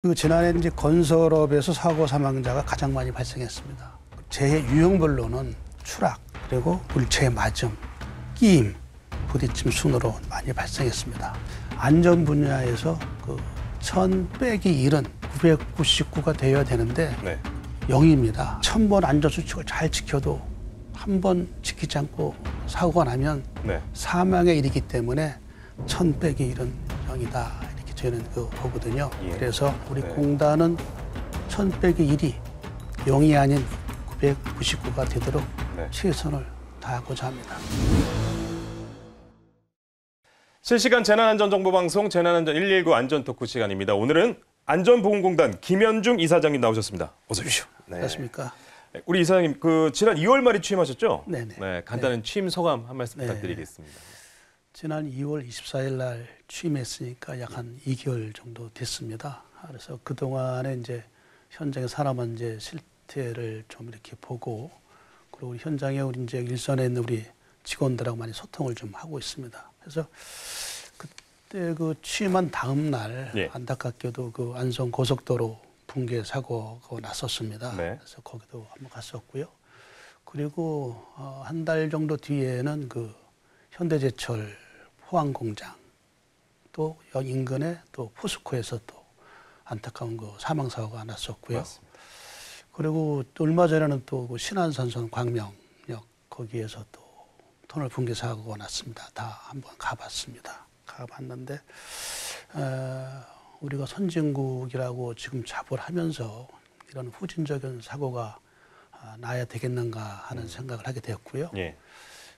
그 지난해 이제 건설업에서 사고 사망자가 가장 많이 발생했습니다. 재해 유형별로는 추락, 그리고 물체의 맞음, 끼임, 부딪힘 순으로 많이 발생했습니다. 안전 분야에서 그 1000 빼기 1은 999가 되어야 되는데 0입니다. 1000번 안전수칙을 잘 지켜도 한 번 지키지 않고 사고가 나면 사망에 이르기 때문에 1000 빼기 1은 0이다. 이렇게 저희는 보거든요. 그래서 우리 공단은 1000 빼기 1이 0이 아닌 999가 되도록 최선을 다하고자 합니다. 실시간 재난안전정보방송 재난안전 119 안전토크 시간입니다. 오늘은 안전보건공단 김현중 이사장님 나오셨습니다. 어서 오십시오. 안녕하십니까. 우리 이사장님, 지난 2월 말에 취임하셨죠? 네네. 네, 간단한 취임 소감 한 말씀 부탁드리겠습니다. 지난 2월 24일 날 취임했으니까 약 한 2개월 정도 됐습니다. 그래서 그동안에 이제 현장의 산업 이제 실태를 좀 이렇게 보고, 그리고 현장에 우리 이제 일선에 있는 우리 직원들하고 많이 소통을 좀 하고 있습니다. 그래서 그때 그 취임한 다음 날 안타깝게도 그 안성 고속도로 붕괴 사고가 났었습니다. 그래서 거기도 한번 갔었고요. 그리고 한 달 정도 뒤에는 그 현대제철 포항공장, 또 여기 인근에 또 포스코에서 또 안타까운 그 사망 사고가 났었고요. 맞습니다. 그리고 또 얼마 전에는 또 그 신안산선 광명역 거기에서 또 터널 붕괴 사고가 났습니다. 다 한번 가봤습니다. 가봤는데 우리가 선진국이라고 지금 자부를 하면서 이런 후진적인 사고가 나야 되겠는가 하는 생각을 하게 되었고요.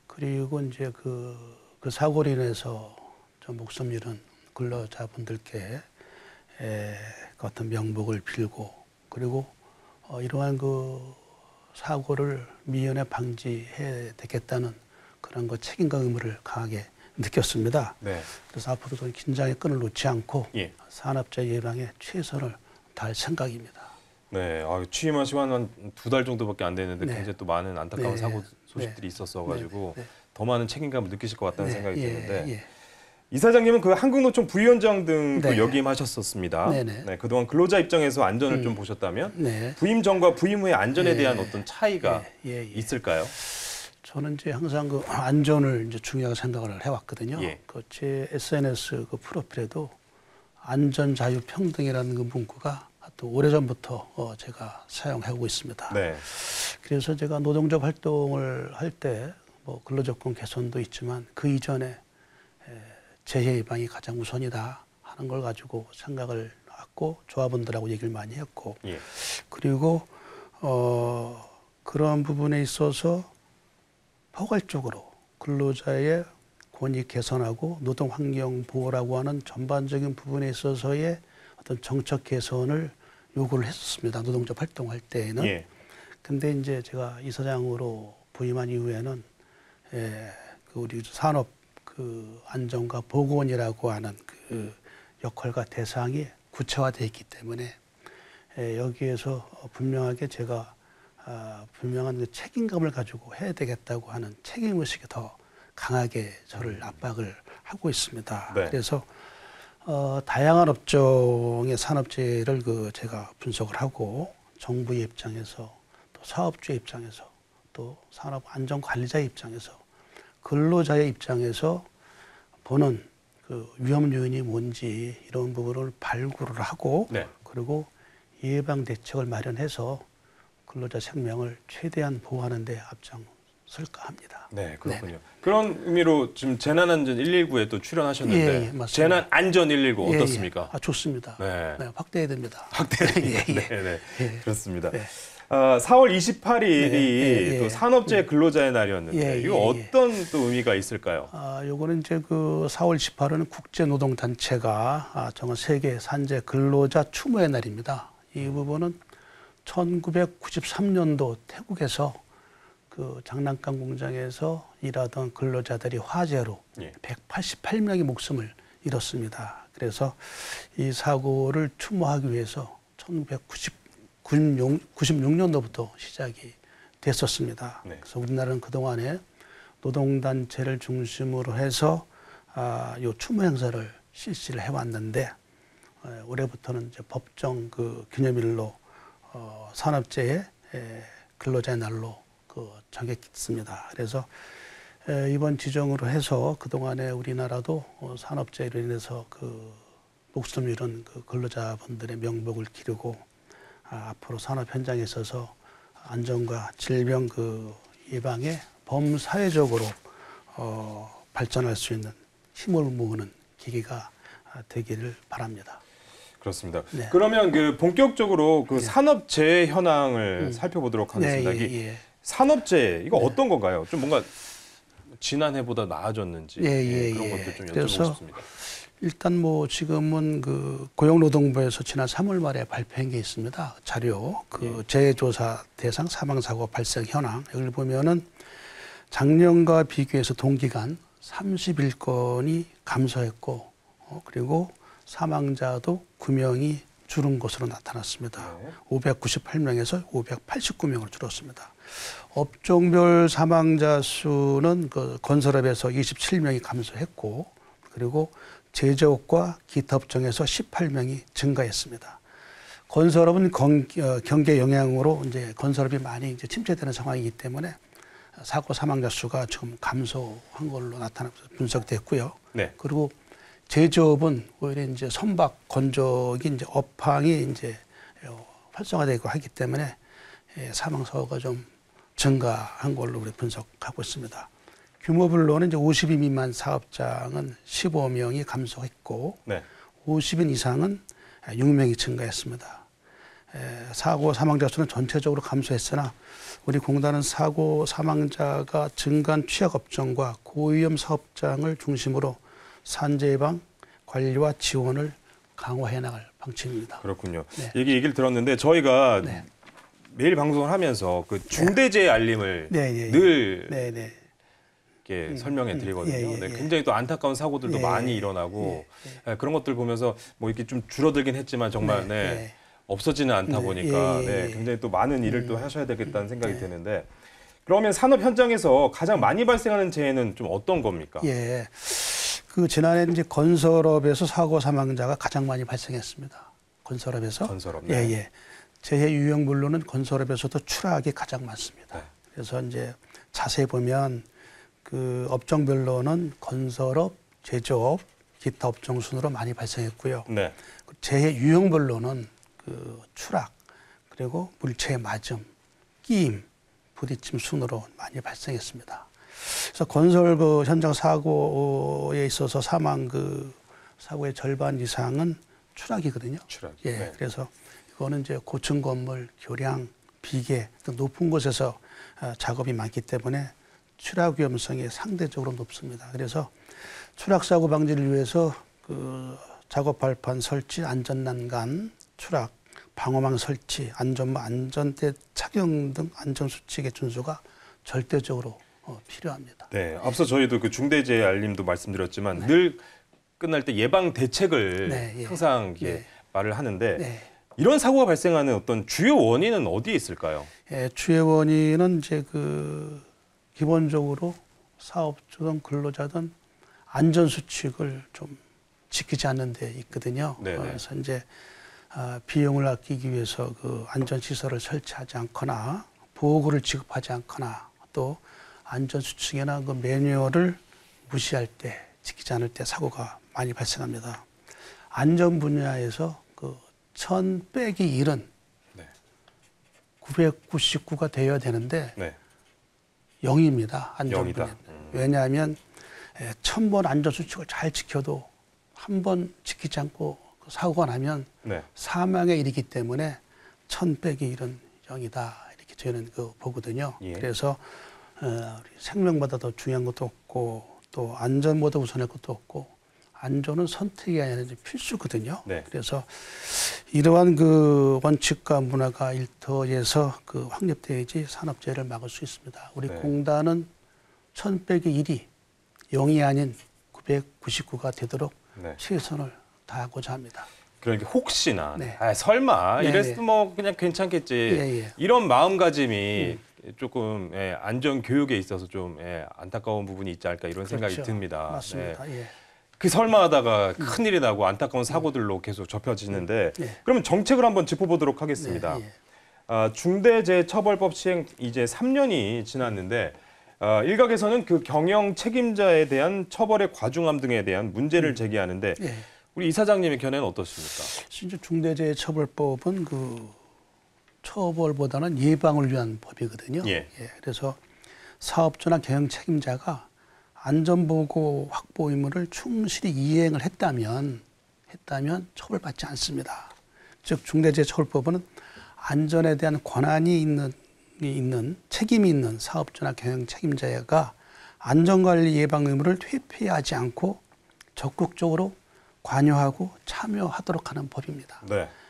그리고 이제 그 사고로 인해서 좀 목숨 잃은 근로자분들께 그 어떤 명복을 빌고, 그리고 이러한 그 사고를 미연에 방지해야 되겠다는 그런 거 책임과 의무를 강하게 느꼈습니다. 그래서 앞으로 저는 긴장의 끈을 놓지 않고 산업재해 예방에 최선을 다할 생각입니다. 네, 취임하시고 한 2달 정도밖에 안 됐는데 굉장히 또 많은 안타까운 사고 소식들이 있었어가지고 더 많은 책임감을 느끼실 것 같다는 생각이 드는데 이사장님은 그 한국노총 부위원장 등도 역임하셨었습니다. 그동안 근로자 입장에서 안전을 좀 보셨다면 부임 전과 부임 후의 안전에 대한 어떤 차이가 있을까요? 저는 이제 항상 그 안전을 이제 중요하게 생각을 해왔거든요. 그 제 SNS 그 프로필에도 안전, 자유, 평등이라는 그 문구가 또 오래전부터 제가 사용하고 있습니다. 그래서 제가 노동적 활동을 할 때 뭐 근로조건 개선도 있지만 그 이전에 재해 예방이 가장 우선이다 하는 걸 가지고 생각을 했고, 조합원들하고 얘기를 많이 했고, 그리고 그런 부분에 있어서 포괄적으로 근로자의 권익 개선하고 노동 환경 보호라고 하는 전반적인 부분에 있어서의 어떤 정책 개선을 요구를 했었습니다. 노동적 활동할 때에는. 근데 이제 제가 이사장으로 부임한 이후에는 그 우리 산업 그 안전과 보건이라고 하는 그 역할과 대상이 구체화되어 있기 때문에 여기에서 분명하게 제가 분명한 그 책임감을 가지고 해야 되겠다고 하는 책임의식이 더 강하게 저를 압박을 하고 있습니다. 그래서 다양한 업종의 산업재해를 제가 분석을 하고, 정부의 입장에서 또 사업주의 입장에서 또 산업안전관리자의 입장에서 근로자의 입장에서 보는 그 위험 요인이 뭔지 이런 부분을 발굴을 하고 그리고 예방 대책을 마련해서 근로자 생명을 최대한 보호하는 데 앞장설까 합니다. 네, 그렇군요. 그런 의미로 지금 재난안전 119에 또 출연하셨는데 재난안전 119 어떻습니까? 좋습니다. 확대해야 됩니다. 확대해야 그렇습니다. 4월 28일이 또 산업재해 근로자의 날이었는데 이거 어떤 또 의미가 있을까요? 요거는 이제 그 4월 18일은 국제노동단체가 정한 세계 산재 근로자 추모의 날입니다. 이 부분은 1993년도 태국에서 그 장난감 공장에서 일하던 근로자들이 화재로 188명의 목숨을 잃었습니다. 그래서 이 사고를 추모하기 위해서 1996년도부터 시작이 됐었습니다. 그래서 우리나라는 그동안에 노동단체를 중심으로 해서 요 추모 행사를 실시를 해왔는데 올해부터는 이제 법정 그 기념일로 산업재해 근로자의 날로 정했습니다. 그래서 이번 지정으로 해서 그동안에 우리나라도 산업재해로 인해서 목숨 잃은 근로자분들의 명복을 기르고 앞으로 산업 현장에 있어서 안전과 질병 예방에 범사회적으로 발전할 수 있는 힘을 모으는 계기가 되기를 바랍니다. 그렇습니다. 네. 그러면 본격적으로 산업재해 현황을 살펴보도록 하겠습니다. 네, 산업재해 이거 어떤 건가요? 좀 뭔가 지난해보다 나아졌는지 그런 것들 좀 여쭤보고 싶습니다. 일단 지금은 고용노동부에서 지난 3월 말에 발표한 게 있습니다. 자료 재해조사 대상 사망사고 발생 현황 여기를 보면은 작년과 비교해서 동기간 31건이 감소했고 그리고 사망자도 9명이 줄은 것으로 나타났습니다. 598명에서 589명으로 줄었습니다. 업종별 사망자 수는 건설업에서 27명이 감소했고 그리고 제조업과 기타 업종에서 18명이 증가했습니다. 건설업은 경계 영향으로 이제 건설업이 많이 이제 침체되는 상황이기 때문에 사고 사망자 수가 지금 감소한 걸로 분석됐고요. 네. 그리고 제조업은 오히려 이제 선박 건조기 이제 업황이 이제 활성화되고 하기 때문에 사망 사고가 좀 증가한 걸로 우리 분석하고 있습니다. 규모별로는 이제 50인 미만 사업장은 15명이 감소했고, 네. 50인 이상은 6명이 증가했습니다. 사고 사망자 수는 전체적으로 감소했으나 우리 공단은 사고 사망자가 증가한 취약업종과 고위험 사업장을 중심으로 산재 예방 관리와 지원을 강화해 나갈 방침입니다. 그렇군요. 네. 얘기를 들었는데 저희가 네. 매일 방송을 하면서 중대재해 알림을 늘 이렇게 설명해 드리거든요. 네, 굉장히 또 안타까운 사고들도 많이 일어나고 그런 것들 보면서 이렇게 좀 줄어들긴 했지만 정말 없어지는 않다 보니까 굉장히 또 많은 일을 또 하셔야 되겠다는 생각이 드는데 그러면 산업 현장에서 가장 많이 발생하는 재해는 좀 어떤 겁니까? 지난해 이제 건설업에서 사고 사망자가 가장 많이 발생했습니다. 건설업에서. 건설업. 네. 재해 유형별로는 건설업에서도 추락이 가장 많습니다. 네. 그래서 이제 자세히 보면 업종별로는 건설업, 제조업, 기타 업종 순으로 많이 발생했고요. 네. 재해 유형별로는 추락, 그리고 물체의 맞음, 끼임, 부딪힘 순으로 많이 발생했습니다. 그래서 건설 현장 사고에 있어서 사고의 절반 이상은 추락이거든요. 추락. 네. 그래서 이거는 이제 고층 건물, 교량, 비계 등 높은 곳에서 작업이 많기 때문에 추락 위험성이 상대적으로 높습니다. 그래서 추락 사고 방지를 위해서 작업 발판 설치, 안전난간, 추락, 방어망 설치, 안전모, 안전대 착용 등 안전수칙의 준수가 절대적으로 필요합니다. 네, 앞서 저희도 중대재해 알림도 말씀드렸지만 늘 끝날 때 예방 대책을 항상 말을 하는데 이런 사고가 발생하는 어떤 주요 원인은 어디에 있을까요? 주요 원인은 이제 기본적으로 사업주든 근로자든 안전수칙을 좀 지키지 않는 데 있거든요. 그래서 이제 비용을 아끼기 위해서 안전시설을 설치하지 않거나 보호구를 지급하지 않거나 또 안전수칙이나 매뉴얼을 무시할 때, 지키지 않을 때 사고가 많이 발생합니다. 안전 분야에서 1000 빼기 1은 999가 되어야 되는데 0입니다. 안전 분야. 왜냐하면 1000번 안전수칙을 잘 지켜도 한 번 지키지 않고 사고가 나면 사망에 이르기 때문에 1000 빼기 1은 0이다. 이렇게 저희는 보거든요. 그래서 생명보다 더 중요한 것도 없고 또 안전보다 우선할 것도 없고 안전은 선택이 아니라 필수거든요. 그래서 이러한 원칙과 문화가 일터에서 확립되어야지 산업재해를 막을 수 있습니다. 우리 공단은 1000 빼기 1이 0이 아닌 999가 되도록 최선을 다하고자 합니다. 그러니까 혹시나 설마 이랬으면 그냥 괜찮겠지 이런 마음가짐이 조금 안전 교육에 있어서 좀 안타까운 부분이 있지 않을까 이런 생각이 듭니다. 맞습니다. 그 설마 하다가 큰일이 나고 안타까운 사고들로 계속 접혀지는데 그러면 정책을 한번 짚어보도록 하겠습니다. 중대재해처벌법 시행 이제 3년이 지났는데 일각에서는 그 경영 책임자에 대한 처벌의 과중함 등에 대한 문제를 제기하는데 우리 이사장님의 견해는 어떻습니까? 진짜 중대재해처벌법은 그 처벌보다는 예방을 위한 법이거든요. 그래서 사업주나 경영 책임자가 안전보고 확보 의무를 충실히 이행을 했다면 처벌받지 않습니다. 즉 중대재해처벌법은 안전에 대한 권한이 있는 책임이 있는 사업주나 경영 책임자가 안전관리 예방 의무를 회피하지 않고 적극적으로 관여하고 참여하도록 하는 법입니다.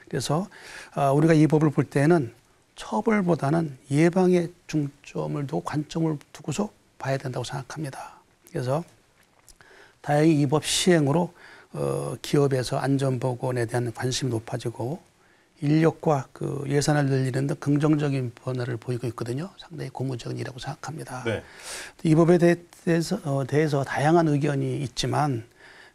그래서 우리가 이 법을 볼 때는 처벌보다는 예방에 중점을 두고 관점을 두고서 봐야 된다고 생각합니다. 그래서 다행히 이 법 시행으로 기업에서 안전보건에 대한 관심이 높아지고 인력과 그 예산을 늘리는 데 긍정적인 변화를 보이고 있거든요. 상당히 고무적인 일이라고 생각합니다. 이 법에 대해서 다양한 의견이 있지만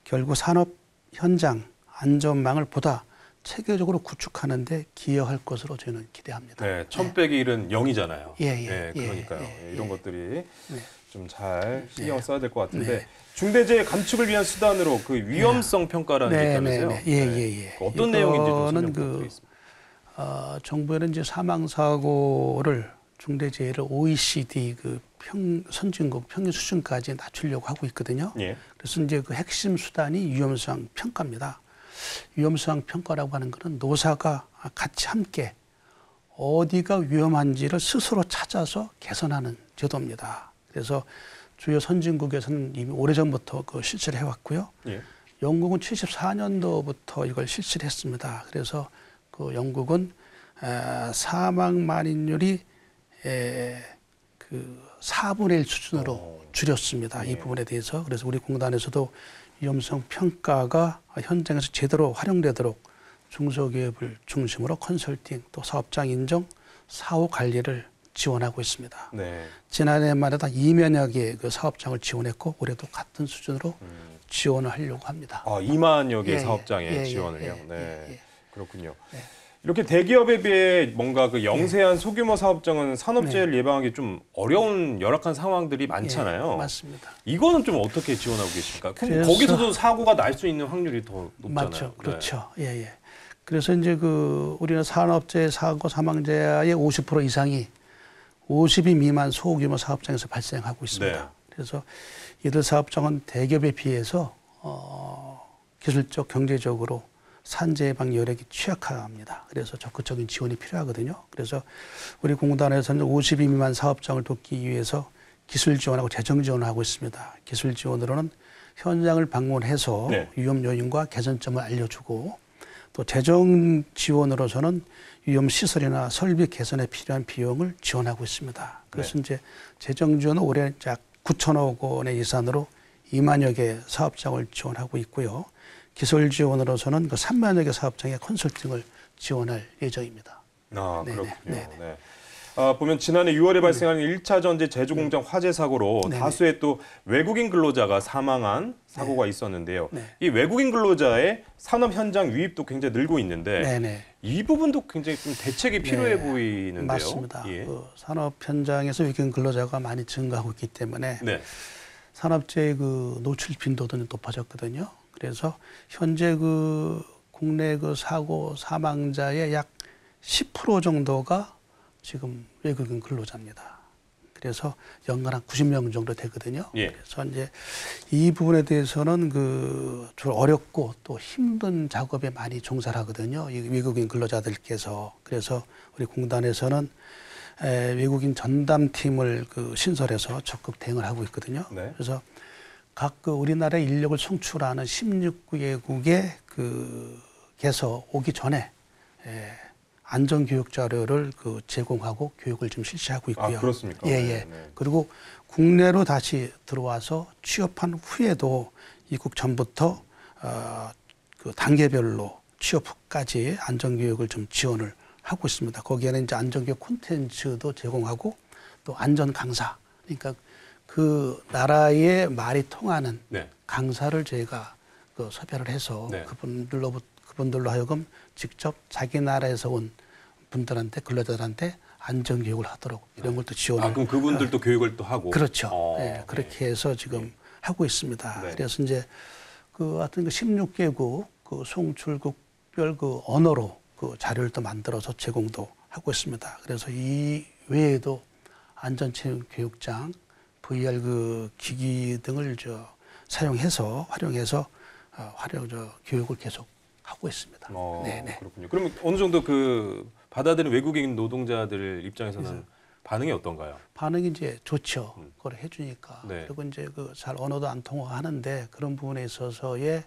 결국 산업 현장 안전망을 보다 체계적으로 구축하는 데 기여할 것으로 저희는 기대합니다. 1000 빼기 1은 0이잖아요. 그러니까요. 이런 것들이 좀 잘 신경 써야 될 것 같은데 중대재해 감축을 위한 수단으로 그 위험성 평가라는 게 있다면서요? 어떤 내용인지 좀 설명 부탁드리겠습니다. 정부에는 이제 사망사고를 중대재해를 OECD 그 선진국 평균 수준까지 낮추려고 하고 있거든요. 그래서 이제 그 핵심 수단이 위험성 평가입니다. 위험성 평가라고 하는 것은 노사가 같이 함께 어디가 위험한지를 스스로 찾아서 개선하는 제도입니다. 그래서 주요 선진국에서는 이미 오래전부터 그 실시를 해왔고요. 영국은 74년도부터 이걸 실시를 했습니다. 그래서 그 영국은 사망 만인율이 그 4분의 1 수준으로 줄였습니다. 이 부분에 대해서. 그래서 우리 공단에서도 위험성 평가가 현장에서 제대로 활용되도록 중소기업을 중심으로 컨설팅 또 사업장 인정, 사후 관리를 지원하고 있습니다. 지난해만 해도 2만여 개의 그 사업장을 지원했고 올해도 같은 수준으로 지원을 하려고 합니다. 2만여 개 사업장에 지원을요? 그렇군요. 이렇게 대기업에 비해 뭔가 그 영세한 소규모 사업장은 산업재해를 예방하기 좀 어려운 열악한 상황들이 많잖아요. 맞습니다. 이거는 좀 어떻게 지원하고 계십니까? 거기서도 사고가 날 수 있는 확률이 더 높잖아요. 맞죠. 그렇죠. 그래서 이제 그 우리는 산업재해 사고 사망자의 50% 이상이 50인 미만 소규모 사업장에서 발생하고 있습니다. 그래서 이들 사업장은 대기업에 비해서 기술적, 경제적으로 산재 예방 여력이 취약합니다. 그래서 적극적인 지원이 필요하거든요. 그래서 우리 공단에서는 50인 미만 사업장을 돕기 위해서 기술 지원하고 재정 지원을 하고 있습니다. 기술 지원으로는 현장을 방문해서 위험 요인과 개선점을 알려주고 또 재정 지원으로서는 위험 시설이나 설비 개선에 필요한 비용을 지원하고 있습니다. 그래서 이제 재정 지원은 올해 약 9천억 원의 예산으로 2만여 개 사업장을 지원하고 있고요. 기술 지원으로서는 그 3만여 개 사업장의 컨설팅을 지원할 예정입니다. 그렇군요. 보면 지난해 6월에 발생한 1차 전지 제조공장 화재 사고로 다수의 또 외국인 근로자가 사망한 사고가 있었는데요. 이 외국인 근로자의 산업 현장 유입도 굉장히 늘고 있는데 이 부분도 굉장히 좀 대책이 필요해 보이는데요. 맞습니다. 그 산업 현장에서 외국인 근로자가 많이 증가하고 있기 때문에 산업재해 그 노출 빈도도 높아졌거든요. 그래서 현재 그 국내 그 사고 사망자의 약 10% 정도가 지금 외국인 근로자입니다. 그래서 연간 한 90명 정도 되거든요. 그래서 이제 이 부분에 대해서는 그 좀 어렵고 또 힘든 작업에 많이 종사를 하거든요. 이 외국인 근로자들께서. 그래서 우리 공단에서는 외국인 전담팀을 그 신설해서 적극 대응을 하고 있거든요. 그래서 각 그 우리나라의 인력을 송출하는 16개국의 그께서 오기 전에 안전교육 자료를 그 제공하고 교육을 좀 실시하고 있고요. 그렇습니까? 그리고 국내로 다시 들어와서 취업한 후에도 입국 전부터 그 단계별로 취업 후까지 안전교육을 좀 지원을 하고 있습니다. 거기에는 이제 안전교육 콘텐츠도 제공하고 또 안전 강사, 그러니까 그 나라의 말이 통하는 강사를 저희가 그 섭외를 해서 네. 그분들로 하여금 직접 자기 나라에서 온 분들한테 근로자들한테 안전 교육을 하도록 이런 것도 지원을. 그럼 그분들도 교육을 또 하고. 그렇죠. 네, 그렇게 해서 지금 하고 있습니다. 네. 그래서 이제 그 하여튼 그 16개국 그 송출국별 그 언어로 그 자료를 또 만들어서 제공도 하고 있습니다. 그래서 이 외에도 안전체험 교육장, VR 그 기기 등을 활용해서 교육을 계속 하고 있습니다. 네네. 그렇군요. 그럼 어느 정도 그 받아들인 외국인 노동자들 입장에서는 반응이 어떤가요? 반응이 이제 좋죠. 그걸 해주니까. 네. 그리고 이제 그 잘 언어도 안 통하는데 그런 부분에 있어서의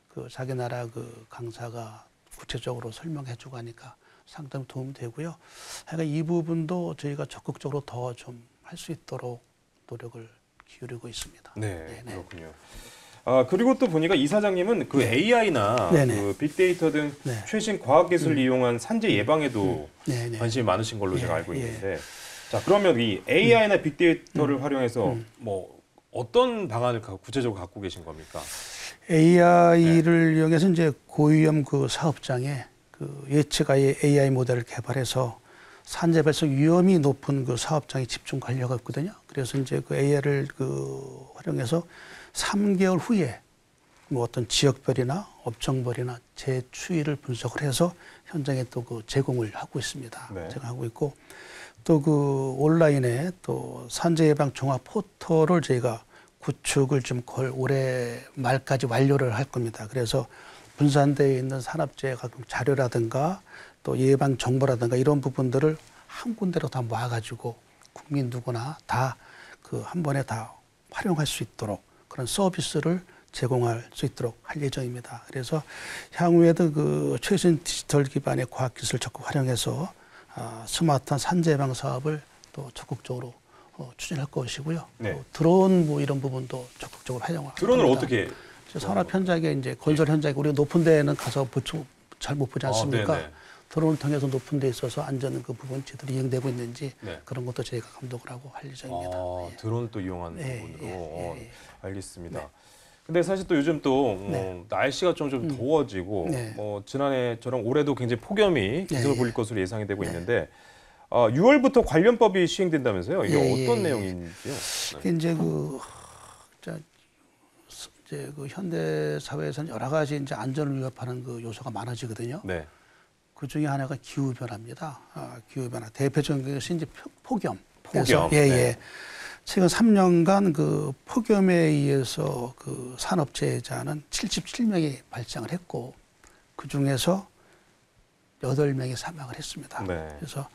그 자기 나라 그 강사가 구체적으로 설명해주고 하니까 상당히 도움이 되고요. 하여간 이 부분도 저희가 적극적으로 더 좀 할 수 있도록 노력을 기울이고 있습니다. 네, 그렇군요. 그리고 또 보니까 이사장님은 그 AI나 그 빅데이터 등 최신 과학기술을 이용한 산재 예방에도 관심이 많으신 걸로 제가 알고 있는데, 자 그러면 이 AI나 빅데이터를 활용해서 뭐 어떤 방안을 구체적으로 갖고 계신 겁니까? AI를 이용해서 이제 고위험 그 사업장에 그 예측 AI 모델을 개발해서 산재 발생 위험이 높은 그 사업장에 집중 관리가 있거든요. 그래서 이제 그 AI를 그 활용해서 3개월 후에 뭐 어떤 지역별이나 업종별이나 재추위를 분석을 해서 현장에 또 그 제공을 하고 있습니다. 네. 제공하고 있고 또 그 온라인에 또 산재 예방 종합 포털을 저희가 구축을 좀 거의 올해 말까지 완료를 할 겁니다. 그래서 분산되어 있는 산업재해 각종 자료라든가 또 예방 정보라든가 이런 부분들을 한 군데로 다 모아가지고 국민 누구나 다 그 한 번에 다 활용할 수 있도록 그런 서비스를 제공할 수 있도록 할 예정입니다. 그래서 향후에도 그 최신 디지털 기반의 과학기술 적극 활용해서 스마트한 산재 예방 사업을 또 적극적으로 추진할 것이고요. 네. 또 드론 뭐 이런 부분도 적극적으로 활용할 겁니다. 드론을 어떻게? 산업 현장에 이제 건설 현장에 우리가 높은 데는 가서 잘 못 보지 않습니까? 드론을 통해서 높은 데 있어서 안전 그 부분 제대로 이행되고 있는지 그런 것도 저희가 감독을 하고 할 예정입니다. 드론 또 이용한 부분으로 알겠습니다. 네. 근데 사실 또 요즘 또 날씨가 좀 더워지고 뭐 지난해처럼 올해도 굉장히 폭염이 계속 불릴 것으로 예상이 되고 있는데 6월부터 관련법이 시행된다면서요? 이게 어떤 내용인지요? 이제 그 현대 사회에서는 여러 가지 이제 안전을 위협하는 그 요소가 많아지거든요. 네. 그 중에 하나가 기후 변화입니다. 기후 변화 대표적인 것이 이제 폭염. 폭염. 최근 3년간 그 폭염에 의해서 그 산업재해자는 77명이 발생을 했고 그 중에서 8명이 사망을 했습니다. 네. 그래서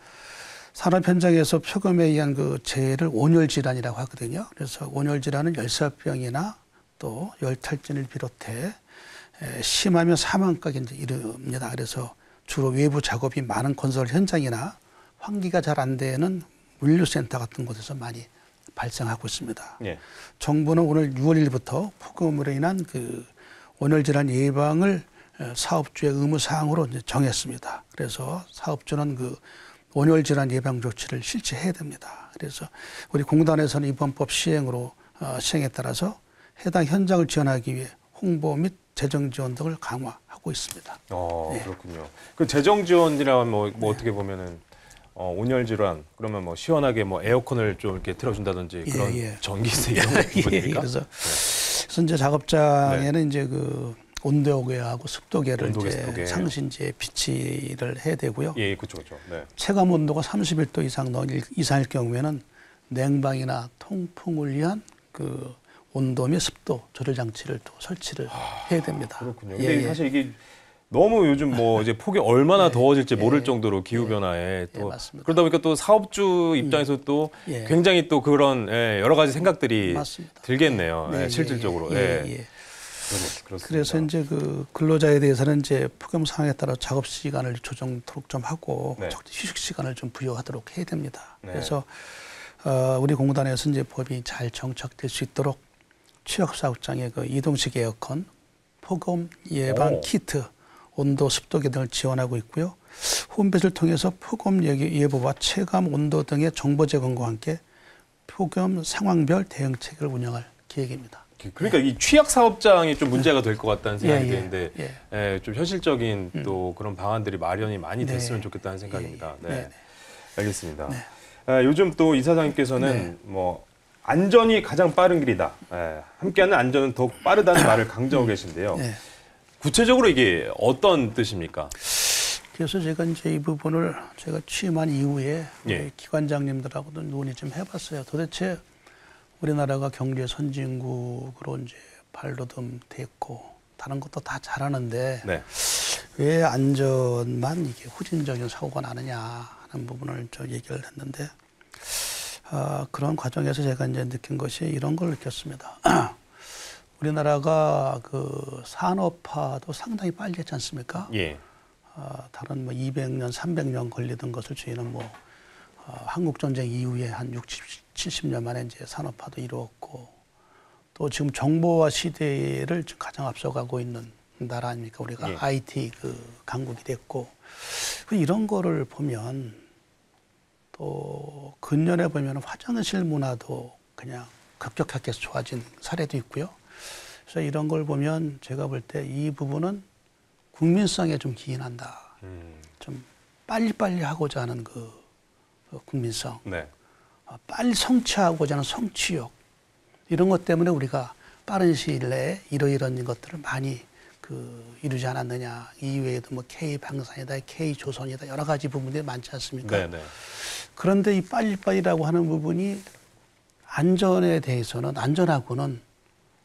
산업 현장에서 폭염에 의한 그 재해를 온열 질환이라고 하거든요. 그래서 온열 질환은 열사병이나 또 열탈진을 비롯해 심하면 사망까지 이제 이릅니다. 그래서 주로 외부 작업이 많은 건설 현장이나 환기가 잘 안 되는 물류센터 같은 곳에서 많이 발생하고 있습니다. 정부는 오늘 6월 1일부터 폭염으로 인한 그 온열 질환 예방을 사업주의 의무 사항으로 이제 정했습니다. 그래서 사업주는 그 온열 질환 예방 조치를 실시해야 됩니다. 그래서 우리 공단에서는 이번 법 시행에 따라서 해당 현장을 지원하기 위해 홍보 및 재정 지원 등을 강화하고 있습니다. 그렇군요. 그 재정 지원이라면 뭐 어떻게 보면은 온열 질환 그러면 뭐 시원하게 뭐 에어컨을 좀 이렇게 틀어준다든지 그런 전기세 이런 부분입니까? 그래서 이제 작업장에는 이제 그 온도계하고 습도계를 이제 상신지에 비치를 해야 되고요. 그렇죠. 네. 체감 온도가 31도 이상일 경우에는 냉방이나 통풍을 위한 그 온도 및 습도 조절 장치를 또 설치를 해야 됩니다. 그렇군요. 근데 사실 이게 너무 요즘 뭐 이제 폭이 얼마나 더워질지 모를 정도로 기후 변화에 또 그러다 보니까 또 사업주 입장에서 또 굉장히 또 그런 여러 가지 생각들이 들겠네요. 실질적으로. 그렇습니다. 그래서 이제 그 근로자에 대해서는 이제 폭염 상황에 따라 작업 시간을 조정토록 좀 하고 휴식 시간을 좀 부여하도록 해야 됩니다. 그래서 우리 공단에서 이제 법이 잘 정착될 수 있도록 취약 사업장에 그 이동식 에어컨, 폭염 예방 키트, 온도 습도계 등을 지원하고 있고요. 홈페이지를 통해서 폭염 예보와 체감 온도 등의 정보 제공과 함께 폭염 상황별 대응 체계를 운영할 계획입니다. 그러니까 이 취약 사업장이 좀 문제가 될 것 같다는 생각이 예, 드는데 예, 좀 현실적인 또 그런 방안들이 마련이 많이 됐으면 좋겠다는 생각입니다. 네, 알겠습니다. 요즘 또 이사장님께서는 뭐 안전이 가장 빠른 길이다. 함께하는 안전은 더욱 빠르다는 말을 강조하고 계신데요. 구체적으로 이게 어떤 뜻입니까? 그래서 제가 이제 이 부분을 제가 취임한 이후에 우리 기관장님들하고도 논의 좀 해봤어요. 도대체 우리나라가 경제 선진국으로 이제 발돋움 됐고 다른 것도 다 잘하는데 왜 안전만 이게 후진적인 사고가 나느냐 하는 부분을 좀 얘기를 했는데 그런 과정에서 제가 이제 느낀 것이 이런 걸 느꼈습니다. 우리나라가 그 산업화도 상당히 빨리 했지 않습니까? 다른 뭐 200년, 300년 걸리던 것을 저희는 뭐 한국 전쟁 이후에 한 60, 70년 만에 이제 산업화도 이루었고 또 지금 정보화 시대를 가장 앞서가고 있는 나라 아닙니까? 우리가 IT 그 강국이 됐고 이런 거를 보면 또 근년에 보면 화장실 문화도 그냥 급격하게 좋아진 사례도 있고요. 그래서 이런 걸 보면 제가 볼 때 이 부분은 국민성에 좀 기인한다. 좀 빨리빨리 하고자 하는 그 국민성. 빨리 성취하고자 하는 성취욕. 이런 것 때문에 우리가 빠른 시일 내에 이러이러한 것들을 많이 이루지 않았느냐. 이외에도 뭐 K방산이다, K조선이다 여러 가지 부분들이 많지 않습니까? 그런데 이 빨리빨리라고 하는 부분이 안전에 대해서는 안전하고는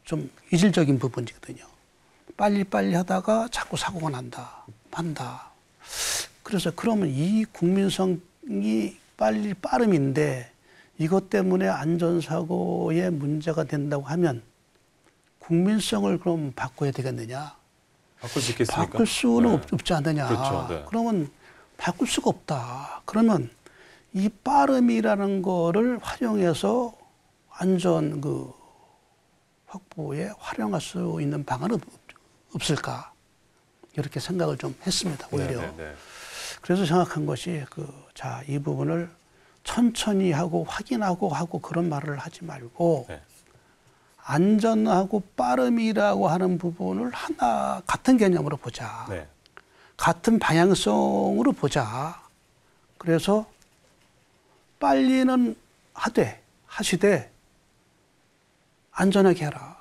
좀 이질적인 부분이거든요. 빨리빨리 하다가 자꾸 사고가 난다. 그래서 그러면 이 국민성이 빠름인데 이것 때문에 안전사고에 문제가 된다고 하면 국민성을 그럼 바꿔야 되겠느냐? 바꿀 수 있겠습니까? 바꿀 수는 없지 않느냐? 그렇죠. 그러면 바꿀 수가 없다. 그러면 이 빠름이라는 거를 활용해서 안전 확보에 활용할 수 있는 방안은 없을까? 이렇게 생각을 좀 했습니다. 오히려. 그래서 생각한 것이 이 부분을 천천히 하고 확인하고 그런 말을 하지 말고 안전하고 빠름이라고 하는 부분을 같은 개념으로 보자. 같은 방향성으로 보자. 그래서 빨리는 하시되 안전하게 해라.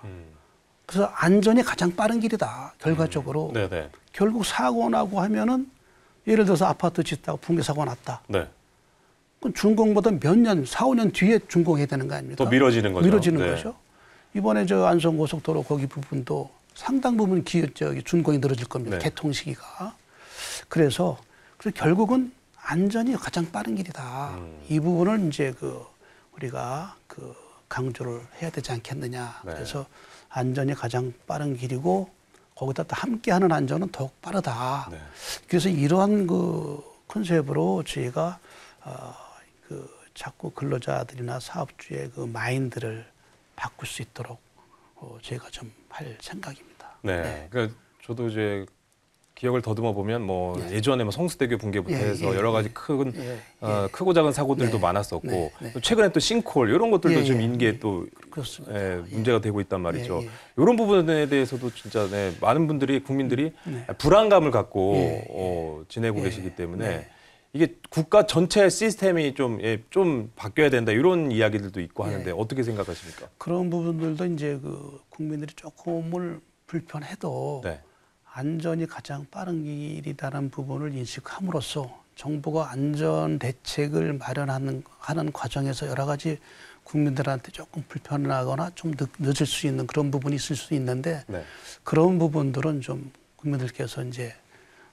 그래서 안전이 가장 빠른 길이다. 결과적으로. 결국 사고 나고 하면은 예를 들어서 아파트 짓다가 붕괴 사고가 났다. 그럼 준공보다 몇 년, 4, 5년 뒤에 준공해야 되는 거 아닙니까? 더 미뤄지는 거죠. 미뤄지는 거죠. 이번에 안성고속도로 거기 부분도 상당 부분 준공이 늘어질 겁니다. 개통 시기가. 그래서 결국은 안전이 가장 빠른 길이다. 이 부분을 이제 우리가 강조를 해야 되지 않겠느냐. 그래서 안전이 가장 빠른 길이고 거기다 또 함께하는 안전은 더욱 빠르다. 그래서 이러한 컨셉으로 저희가 자꾸 근로자들이나 사업주의 마인드를 바꿀 수 있도록 저희가 좀 할 생각입니다. 그러니까 저도 이제 기억을 더듬어 보면 예전에 성수대교 붕괴부터 해서 여러 가지 크고 작은 사고들도 많았었고 최근에 또 싱크홀 이런 것들도 지금 인계에 또 문제가 되고 있단 말이죠. 이런 부분에 대해서도 진짜 많은 분들이 국민들이 불안감을 갖고 지내고 계시기 때문에 이게 국가 전체 시스템이 좀 바뀌어야 된다 이런 이야기들도 있고 하는데 어떻게 생각하십니까? 그런 부분들도 이제 국민들이 조금을 불편해도 안전이 가장 빠른 길이라는 부분을 인식함으로써 정부가 안전 대책을 마련하는 과정에서 여러 가지 국민들한테 조금 불편하거나 좀 늦을 수 있는 그런 부분이 있을 수 있는데 그런 부분들은 좀 국민들께서 이제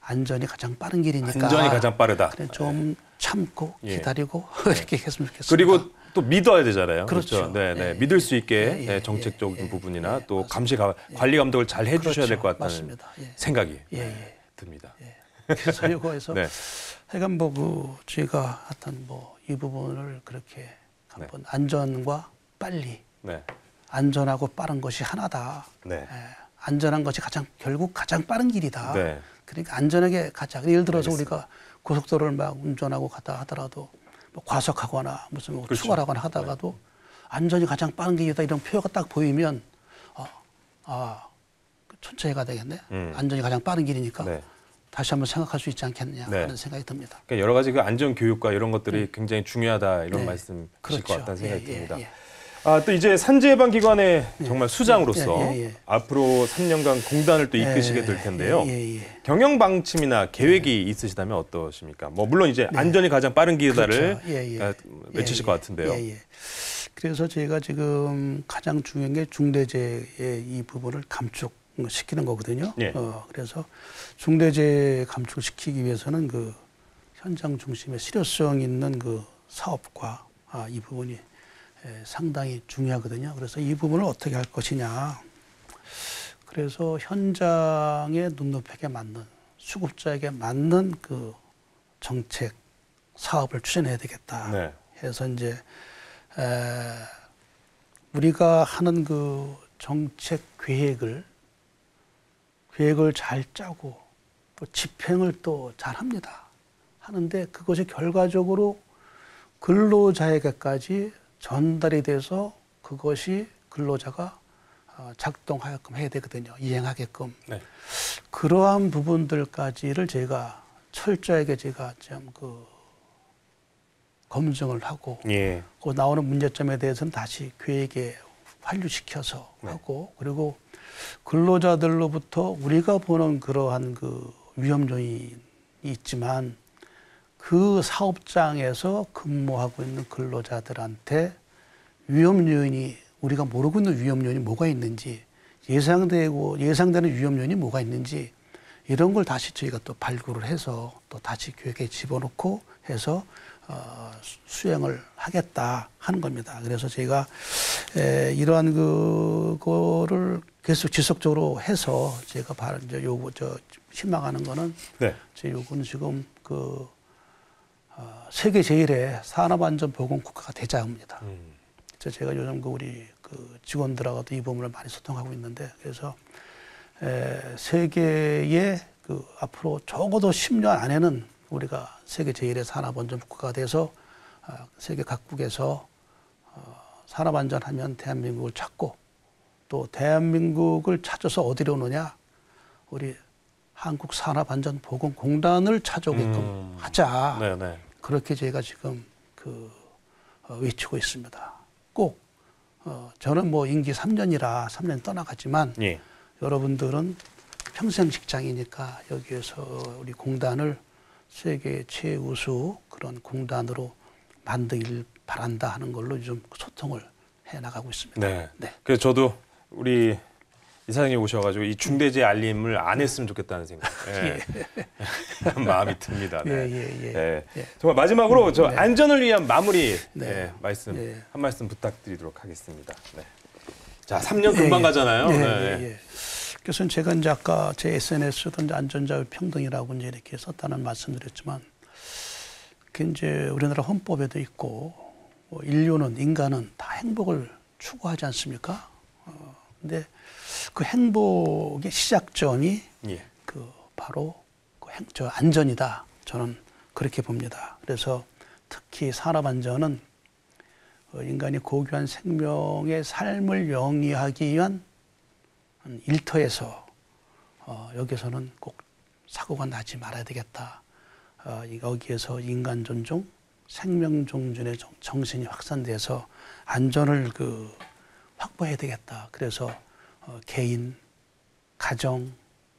안전이 가장 빠른 길이니까 안전이 가장 빠르다. 좀 참고 기다리고 이렇게 했으면 좋겠습니다. 그리고 또 믿어야 되잖아요. 그렇죠. 믿을 수 있게 정책적인 부분이나 또 관리 감독을 잘 해주셔야 될 것 같다는 생각이 듭니다. 그래서 이거에서 하여간 저희가 하여튼 이 부분을 그렇게 한번 안전과 빨리 안전하고 빠른 것이 하나다. 안전한 것이 결국 가장 빠른 길이다. 그러니까 안전하게 가자. 예를 들어서 우리가 고속도로를 막 운전하고 가다 하더라도 과속하거나 무슨 추월하거나 하다가도 안전이 가장 빠른 길이다 이런 표가 딱 보이면 천천히 가야 되겠네. 안전이 가장 빠른 길이니까 네. 다시 한번 생각할 수 있지 않겠느냐 네. 하는 생각이 듭니다. 그러니까 여러 가지 그 안전 교육과 이런 것들이 굉장히 중요하다 이런 네. 말씀이실 그렇죠. 것 같다는 생각이 예, 듭니다. 예. 또 이제 산재예방기관의 정말 수장으로서 예. 앞으로 3년간 공단을 또 이끄시게 될 텐데요. 예. 경영 방침이나 계획이 있으시다면 어떠십니까? 뭐 물론 이제 안전이 가장 빠른 길이다를 그렇죠. 외치실 것 같은데요. 그래서 저희가 지금 가장 중요한 게 중대재해의 이 부분을 감축시키는 거거든요. 예. 그래서 중대재해 감축시키기 위해서는 그 현장 중심의 실효성 있는 그 사업과 이 부분이 상당히 중요하거든요. 그래서 이 부분을 어떻게 할 것이냐. 그래서 현장의 눈높이에 맞는 수급자에게 맞는 그 정책 사업을 추진해야 되겠다. 네. 해서 이제 우리가 하는 그 정책 계획을 잘 짜고 또 집행을 또 잘 합니다. 하는데 그것이 결과적으로 근로자에게까지 전달이 돼서 그것이 근로자가 작동하게끔 해야 되거든요. 이행하게끔. 네. 그러한 부분들까지를 제가 철저하게 제가 좀 검증을 하고 예. 그 나오는 문제점에 대해서는 다시 계획에 환류시켜서 네. 하고 그리고 근로자들로부터 우리가 보는 그러한 그 위험 요인이 있지만 그 사업장에서 근무하고 있는 근로자들한테 위험 요인이 우리가 모르고 있는 위험 요인이 뭐가 있는지 예상되는 위험 요인이 뭐가 있는지 이런 걸 다시 저희가 또 발굴을 해서 또 다시 계획에 집어넣고 해서 수행을 하겠다 하는 겁니다. 그래서 저희가 이러한 그거를 계속 지속적으로 해서 제가 바로 이제 희망하는 거는 네. 제 요구는 지금 세계 제일의 산업안전보건 국가가 되자 합니다. 그래서 제가 요즘 우리 직원들하고도 이 부분을 많이 소통하고 있는데 그래서 세계의 앞으로 적어도 10년 안에는 우리가 세계 제일의 산업안전국가가 돼서 세계 각국에서 산업안전하면 대한민국을 찾고 또 대한민국을 찾아서 어디로 오느냐 우리 한국산업안전보건공단을 찾아오게끔 하자. 네네. 그렇게 제가 지금 외치고 있습니다. 꼭 저는 뭐 임기 3년이라 3년 떠나갔지만 예. 여러분들은 평생 직장이니까 여기에서 우리 공단을 세계 최우수 그런 공단으로 만들길 바란다 하는 걸로 좀 소통을 해 나가고 있습니다. 네. 그래서 저도 우리 이사장님 오셔가지고 이 중대재해 알림을 안 했으면 좋겠다는 생각, 마음이 듭니다. 네. 정말 마지막으로 저 안전을 위한 마무리 말씀 한 말씀 부탁드리도록 하겠습니다. 네. 자, 3년 금방 가잖아요. 그래서 제가 이제 아까 제 SNS에도 이제 안전자유 평등이라고 이제 이렇게 썼다는 말씀드렸지만, 그 이제 우리나라 헌법에도 있고, 인간은 다 행복을 추구하지 않습니까? 근데 그 행복의 시작점이 바로 저 안전이다. 저는 그렇게 봅니다. 그래서 특히 산업안전은 인간이 고귀한 생명의 삶을 영위하기 위한 일터에서 여기서는 꼭 사고가 나지 말아야 되겠다. 여기에서 인간 존중, 생명 존중의 정신이 확산돼서 안전을 확보해야 되겠다. 그래서 개인, 가정,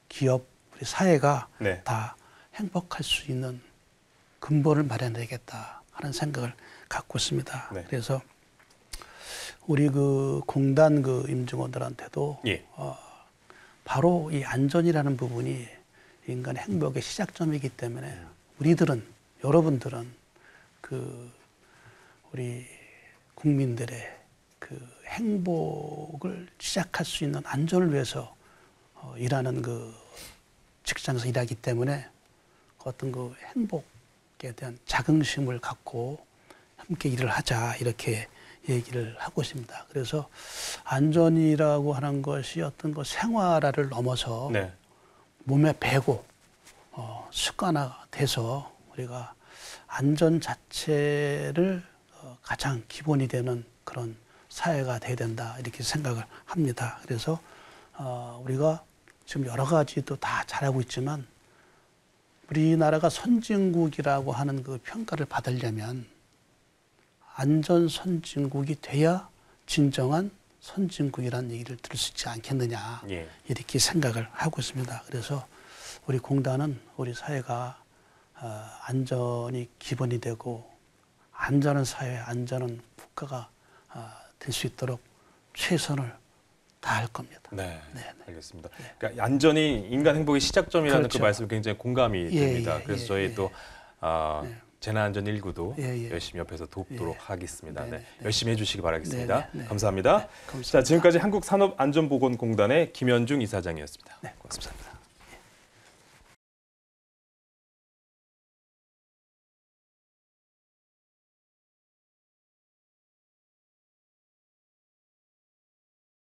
기업, 우리 사회가 다 행복할 수 있는 근본을 마련해야겠다 하는 생각을 갖고 있습니다. 그래서 우리 공단 임직원들한테도 바로 이 안전이라는 부분이 인간의 행복의 시작점이기 때문에 여러분들은 우리 국민들의 행복을 시작할 수 있는 안전을 위해서 일하는 직장에서 일하기 때문에 어떤 행복에 대한 자긍심을 갖고 함께 일을 하자 이렇게 얘기를 하고 있습니다. 그래서 안전이라고 하는 것이 어떤 생활화를 넘어서 몸에 배고 습관화돼서 우리가 안전 자체를 가장 기본이 되는 그런 사회가 돼야 된다 이렇게 생각을 합니다. 그래서 우리가 지금 여러 가지도 다 잘하고 있지만 우리나라가 선진국이라고 하는 그 평가를 받으려면 안전 선진국이 돼야 진정한 선진국이라는 얘기를 들을 수 있지 않겠느냐 예. 이렇게 생각을 하고 있습니다. 그래서 우리 공단은 우리 사회가 안전이 기본이 되고 안전한 사회, 안전한 국가가 될 수 있도록 최선을 다할 겁니다. 네, 네, 네. 알겠습니다. 네. 그러니까 안전이 인간 행복의 시작점이라는 그렇죠. 그 말씀이 굉장히 공감이 예, 됩니다. 예, 그래서 예, 저희 예. 또 네. 재난안전 1구도 예, 예. 열심히 옆에서 돕도록 예. 하겠습니다. 네, 네, 네, 네. 열심히 해주시기 바라겠습니다. 네, 네, 네. 감사합니다. 네, 감사합니다. 자, 지금까지 한국산업안전보건공단의 김현중 이사장이었습니다. 네, 감사합니다.